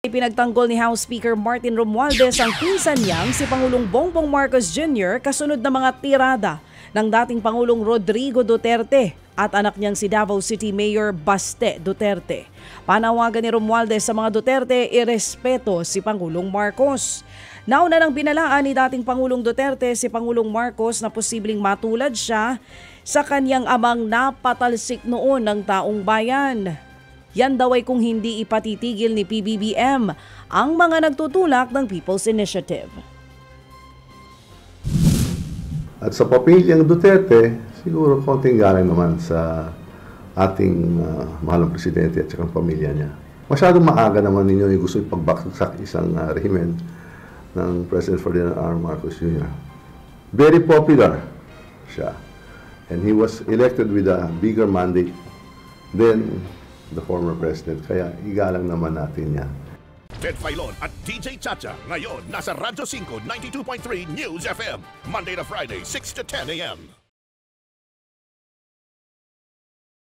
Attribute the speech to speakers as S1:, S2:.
S1: Pinagtanggol ni House Speaker Martin Romualdez ang pinsan niyang si Pangulong Bongbong Marcos Jr. kasunod ng mga tirada ng dating Pangulong Rodrigo Duterte at anak niyang si Davao City Mayor Baste Duterte. Panawagan ni Romualdez sa mga Duterte irespeto si Pangulong Marcos. Nauna nang binalaan ni dating Pangulong Duterte si Pangulong Marcos na posibleng matulad siya sa kanyang amang napatalsik noon ng taong bayan. Yan daw ay kung hindi ipatitigil ni PBBM ang mga nagtutulak ng People's Initiative.
S2: At sa pamilyang Duterte, siguro konting galing naman sa ating mahalang presidente at saka pamilya niya. Masyadong maaga naman ninyo yung gusto ipagbaksak isang rehimen ng President Ferdinand R. Marcos Jr. Very popular siya. And he was elected with a bigger mandate than the former president. Kaya igalang naman natin yan.
S3: Ted Filon at DJ Chacha ngayon nasa Radyo 5 92.3 News FM Monday to Friday 6 to 10 a.m.